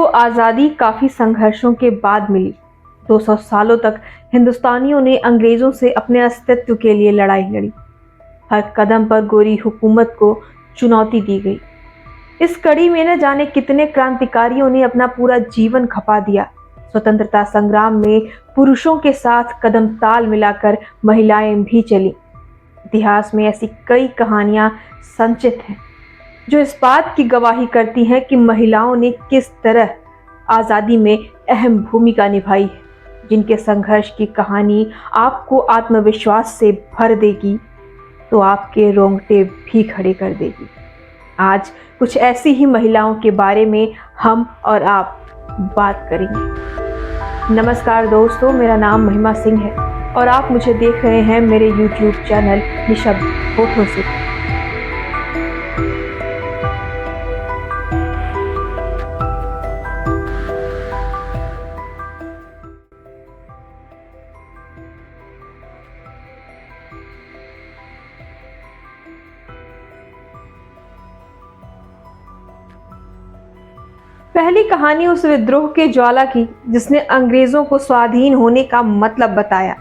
आज़ादी काफ़ी संघर्षों के बाद मिली। 200 सालों तक हिंदुस्तानियों ने अंग्रेज़ों से अपने अस्तित्व के लिए लड़ाई लड़ी। हर कदम पर गोरी हुकूमत को चुनौती दी गई। इस कड़ी में न जाने कितने क्रांतिकारियों ने अपना पूरा जीवन खपा दिया। स्वतंत्रता संग्राम में पुरुषों के साथ कदम ताल मिलाकर महिलाएं भी चली। इतिहास में ऐसी कई कहानियां संचित हैं जो इस बात की गवाही करती हैं कि महिलाओं ने किस तरह आज़ादी में अहम भूमिका निभाई है, जिनके संघर्ष की कहानी आपको आत्मविश्वास से भर देगी तो आपके रोंगटे भी खड़े कर देगी। आज कुछ ऐसी ही महिलाओं के बारे में हम और आप बात करेंगे। नमस्कार दोस्तों, मेरा नाम महिमा सिंह है और आप मुझे देख रहे हैं मेरे YouTube चैनल निशब्द होठों से। पहली कहानी उस विद्रोह के ज्वाला की जिसने अंग्रेजों को स्वाधीन होने का मतलब बताया,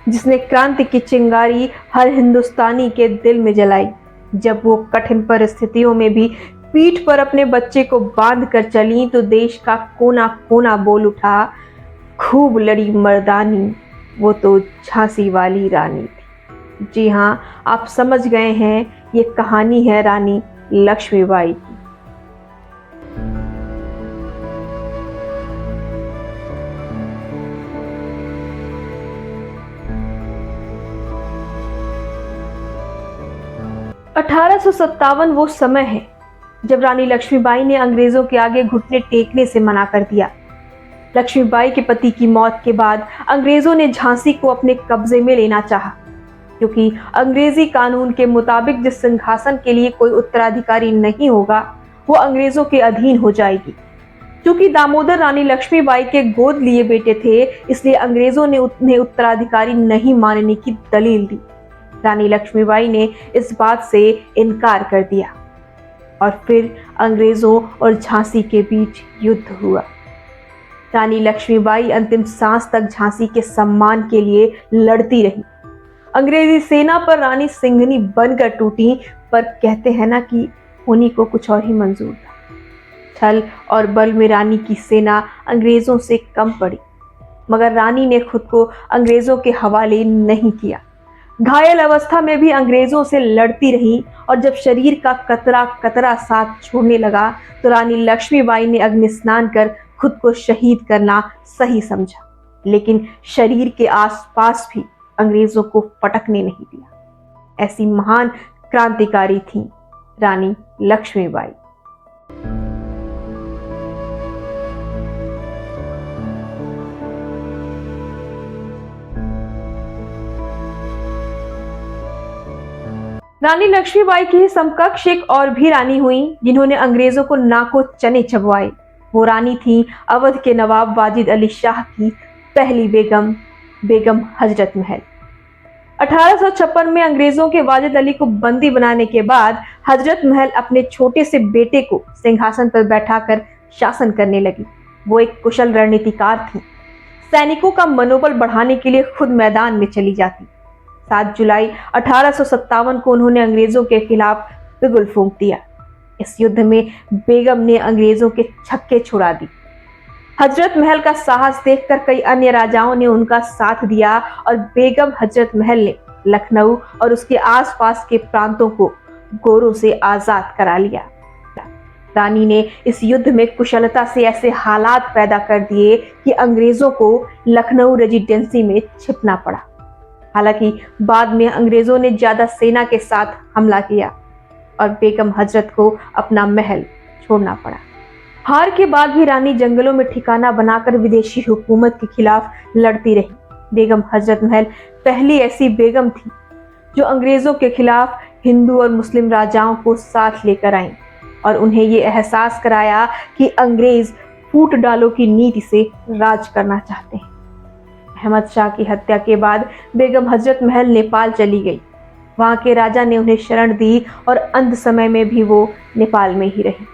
जिसने क्रांति की चिंगारी हर हिंदुस्तानी के दिल में जलाई। जब वो कठिन परिस्थितियों में भी पीठ पर अपने बच्चे को बांध कर चली तो देश का कोना कोना बोल उठा, खूब लड़ी मर्दानी, वो तो झांसी वाली रानी थी। जी हाँ, आप समझ गए हैं, ये कहानी है रानी लक्ष्मीबाई की। (1857) वो समय है जब रानी लक्ष्मीबाई ने अंग्रेजों के आगे घुटने टेकने से मना कर दिया। लक्ष्मीबाई के पति की मौत के बाद अंग्रेजों ने झांसी को अपने कब्जे में लेना चाहा, क्योंकि अंग्रेजी कानून के मुताबिक जिस सिंहासन के लिए कोई उत्तराधिकारी नहीं होगा वो अंग्रेजों के अधीन हो जाएगी। क्योंकि दामोदर रानी लक्ष्मीबाई के गोद लिए बेटे थे, इसलिए अंग्रेजों ने उन्हें उत्तराधिकारी नहीं मानने की दलील दी। रानी लक्ष्मीबाई ने इस बात से इनकार कर दिया और फिर अंग्रेजों और झांसी के बीच युद्ध हुआ। रानी लक्ष्मीबाई अंतिम सांस तक झांसी के सम्मान के लिए लड़ती रही। अंग्रेजी सेना पर रानी सिंघनी बनकर टूटी, पर कहते हैं ना कि उन्हीं को कुछ और ही मंजूर था। छल और बल में रानी की सेना अंग्रेजों से कम पड़ी, मगर रानी ने खुद को अंग्रेजों के हवाले नहीं किया। घायल अवस्था में भी अंग्रेजों से लड़ती रही और जब शरीर का कतरा कतरा साथ छोड़ने लगा तो रानी लक्ष्मीबाई ने अग्नि स्नान कर खुद को शहीद करना सही समझा, लेकिन शरीर के आसपास भी अंग्रेजों को फटकने नहीं दिया। ऐसी महान क्रांतिकारी थी रानी लक्ष्मीबाई। रानी लक्ष्मीबाई की समकक्ष एक और भी रानी हुई जिन्होंने अंग्रेजों को नाको चने चबवाए। वो रानी थी अवध के नवाब वाजिद अली शाह की पहली बेगम, बेगम हजरत महल। 1856 में अंग्रेजों के वाजिद अली को बंदी बनाने के बाद हजरत महल अपने छोटे से बेटे को सिंहासन पर बैठाकर शासन करने लगी। वो एक कुशल रणनीतिकार थी। सैनिकों का मनोबल बढ़ाने के लिए खुद मैदान में चली जाती। 7 जुलाई 1857 को उन्होंने अंग्रेजों के खिलाफ बिगुल फूंक दिया। इस युद्ध में बेगम ने अंग्रेजों के छक्के छुड़ा दी। हजरत महल का साहस देखकर कई अन्य राजाओं ने उनका साथ दिया और बेगम हजरत महल ने लखनऊ और उसके आसपास के प्रांतों को गोरों से आजाद करा लिया। रानी ने इस युद्ध में कुशलता से ऐसे हालात पैदा कर दिए कि अंग्रेजों को लखनऊ रेजिडेंसी में छिपना पड़ा। हालांकि बाद में अंग्रेजों ने ज्यादा सेना के साथ हमला किया और बेगम हजरत को अपना महल छोड़ना पड़ा। हार के बाद भी रानी जंगलों में ठिकाना बनाकर विदेशी हुकूमत के खिलाफ लड़ती रही। बेगम हजरत महल पहली ऐसी बेगम थी जो अंग्रेजों के खिलाफ हिंदू और मुस्लिम राजाओं को साथ लेकर आई और उन्हें ये एहसास कराया कि अंग्रेज फूट डालो की नीति से राज करना चाहते हैं। अहमद शाह की हत्या के बाद बेगम हजरत महल नेपाल चली गई। वहां के राजा ने उन्हें शरण दी और अंत समय में भी वो नेपाल में ही रही।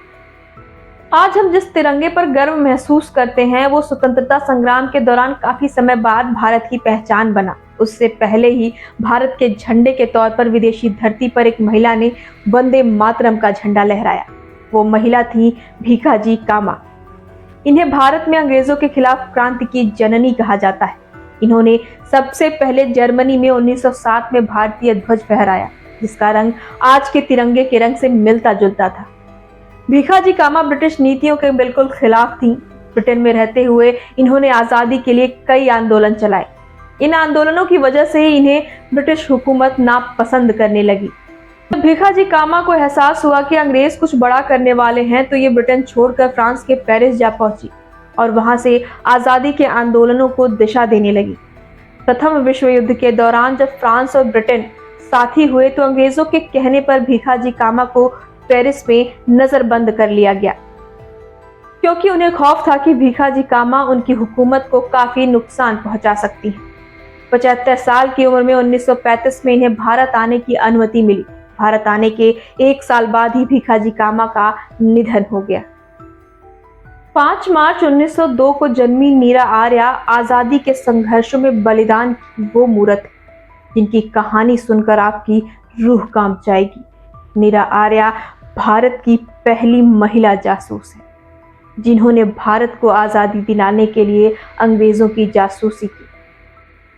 आज हम जिस तिरंगे पर गर्व महसूस करते हैं वो स्वतंत्रता संग्राम के दौरान काफी समय बाद भारत की पहचान बना। उससे पहले ही भारत के झंडे के तौर पर विदेशी धरती पर एक महिला ने वंदे मातरम का झंडा लहराया। वो महिला थी भीखाजी कामा। इन्हें भारत में अंग्रेजों के खिलाफ क्रांति की जननी कहा जाता है। इन्होंने सबसे पहले जर्मनी में 1907 में भारतीय ध्वज फहराया, जिसका रंग आज के तिरंगे के रंग से मिलता जुलता था। भीखाजी कामा ब्रिटिश नीतियों के बिल्कुल खिलाफ थी। ब्रिटेन में रहते हुए इन्होंने आजादी के लिए कई आंदोलन चलाए। इन आंदोलनों की वजह से ही इन्हें ब्रिटिश हुकूमत नापसंद करने लगी। जब भीखाजी कामा को एहसास हुआ कि अंग्रेज कुछ बड़ा करने वाले हैं, तो ये ब्रिटेन छोड़कर फ्रांस के पेरिस जा पहुंची और वहां से आजादी के आंदोलनों को दिशा देने लगी। प्रथम विश्व युद्ध के दौरान जब फ्रांस और ब्रिटेन साथी हुए, तो अंग्रेजों के कहने पर भीखाजी कामा को पेरिस में नजरबंद कर लिया गया, क्योंकि उन्हें खौफ था कि भीखाजी कामा उनकी हुकूमत को काफी नुकसान पहुंचा सकती है। 75 साल की उम्र में 1935 में इन्हें भारत आने की अनुमति मिली। भारत आने के एक साल बाद ही भीखाजी कामा का निधन हो गया। 5 मार्च 1902 को जन्मी नीरा आर्या आजादी के संघर्षों में बलिदान की वो मूरत है जिनकी कहानी सुनकर आपकी रूह कांप जाएगी। नीरा आर्या भारत की पहली महिला जासूस है जिन्होंने भारत को आजादी दिलाने के लिए अंग्रेजों की जासूसी की।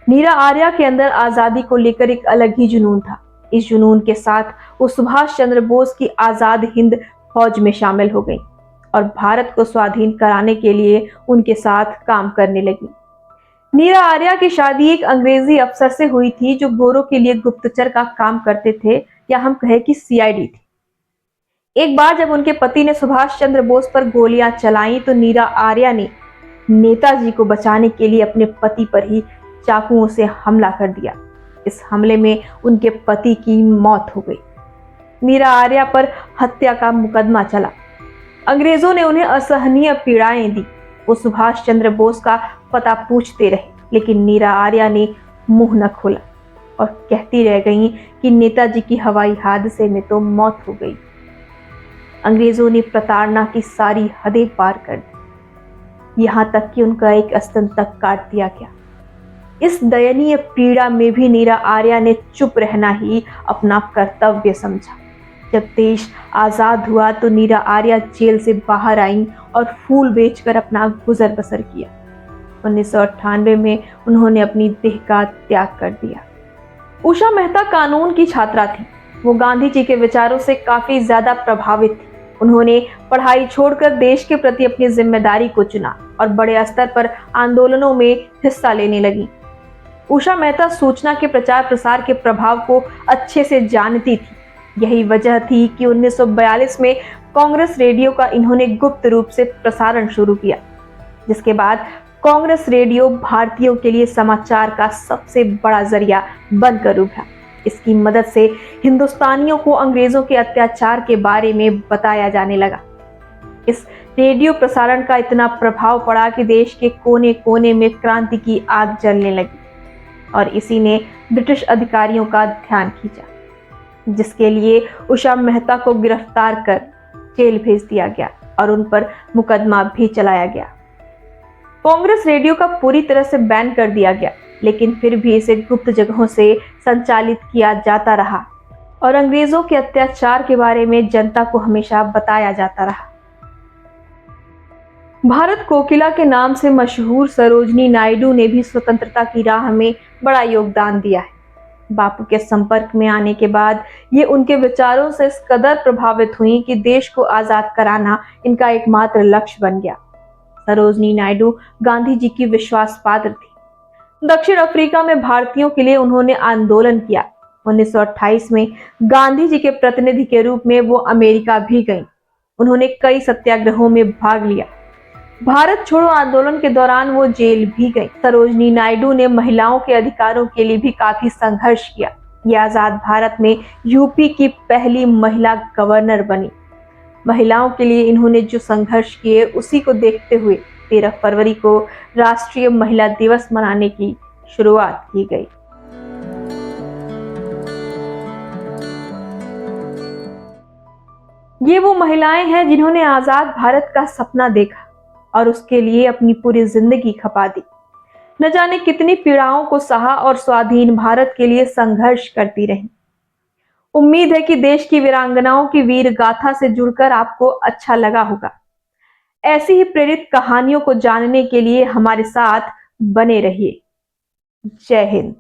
नीरा आर्या के अंदर आजादी को लेकर एक अलग ही जुनून था। इस जुनून के साथ वो सुभाष चंद्र बोस की आजाद हिंद फौज में शामिल हो गई और भारत को स्वाधीन कराने के लिए उनके साथ काम करने लगी। नीरा आर्या की शादी एक अंग्रेजी अफसर से हुई थी जो गोरों के लिए गुप्तचर का काम करते थे, या हम कहें कि सीआईडी थी। एक बार जब उनके पति ने सुभाष चंद्र बोस पर गोलियां चलाई, तो नीरा आर्या ने नेताजी को बचाने के लिए अपने पति पर ही चाकुओं से हमला कर दिया। इस हमले में उनके पति की मौत हो गई। नीरा आर्या पर हत्या का मुकदमा चला। अंग्रेजों ने उन्हें असहनीय पीड़ाएं दी। वो सुभाष चंद्र बोस का पता पूछते रहे, लेकिन नीरा आर्या ने मुंह न खोला और कहती रह गई कि नेताजी की हवाई हादसे में तो मौत हो गई। अंग्रेजों ने प्रताड़ना की सारी हदें पार कर दी, यहाँ तक कि उनका एक स्तन तक काट दिया गया। इस दयनीय पीड़ा में भी नीरा आर्या ने चुप रहना ही अपना कर्तव्य समझा। जब देश आजाद हुआ तो नीरा आर्या जेल से बाहर आई और फूल बेचकर अपना गुजर बसर किया। 1998 में उन्होंने अपनी देह का त्याग कर दिया। उषा मेहता कानून की छात्रा थी। वो गांधी जी के विचारों से काफी ज्यादा प्रभावित थी। उन्होंने पढ़ाई छोड़कर देश के प्रति अपनी जिम्मेदारी को चुना और बड़े स्तर पर आंदोलनों में हिस्सा लेने लगी। उषा मेहता सूचना के प्रचार प्रसार के प्रभाव को अच्छे से जानती थी। यही वजह थी कि 1942 में कांग्रेस रेडियो का इन्होंने गुप्त रूप से प्रसारण शुरू किया, जिसके बाद कांग्रेस रेडियो भारतीयों के लिए समाचार का सबसे बड़ा जरिया बनकर उभरा। इसकी मदद से हिंदुस्तानियों को अंग्रेजों के अत्याचार के बारे में बताया जाने लगा। इस रेडियो प्रसारण का इतना प्रभाव पड़ा कि देश के कोने कोने में क्रांति की आग जलने लगी और इसी ने ब्रिटिश अधिकारियों का ध्यान खींचा, जिसके लिए उषा मेहता को गिरफ्तार कर जेल भेज दिया गया और उन पर मुकदमा भी चलाया गया। कांग्रेस रेडियो का पूरी तरह से बैन कर दिया गया, लेकिन फिर भी इसे गुप्त जगहों से संचालित किया जाता रहा और अंग्रेजों के अत्याचार के बारे में जनता को हमेशा बताया जाता रहा। भारत कोकिला के नाम से मशहूर सरोजनी नायडू ने भी स्वतंत्रता की राह में बड़ा योगदान दिया है। बापू के संपर्क में आने के बाद ये उनके विचारों से इस कदर प्रभावित हुई कि देश को आजाद कराना इनका एकमात्र लक्ष्य बन गया। सरोजनी नायडू गांधी जी की विश्वास पात्र थी। दक्षिण अफ्रीका में भारतीयों के लिए उन्होंने आंदोलन किया। 1928 में गांधी जी के प्रतिनिधि के रूप में वो अमेरिका भी गईं। उन्होंने कई सत्याग्रहों में भाग लिया। भारत छोड़ो आंदोलन के दौरान वो जेल भी गई। सरोजनी नायडू ने महिलाओं के अधिकारों के लिए भी काफी संघर्ष किया। ये आजाद भारत में यूपी की पहली महिला गवर्नर बनी। महिलाओं के लिए इन्होंने जो संघर्ष किए, उसी को देखते हुए 13 फरवरी को राष्ट्रीय महिला दिवस मनाने की शुरुआत की गई। ये वो महिलाएं हैं जिन्होंने आजाद भारत का सपना देखा और उसके लिए अपनी पूरी जिंदगी खपा दी। न जाने कितनी पीड़ाओं को सहा और स्वाधीन भारत के लिए संघर्ष करती रही। उम्मीद है कि देश की वीरांगनाओं की वीर गाथा से जुड़कर आपको अच्छा लगा होगा। ऐसी ही प्रेरित कहानियों को जानने के लिए हमारे साथ बने रहिए। जय हिंद।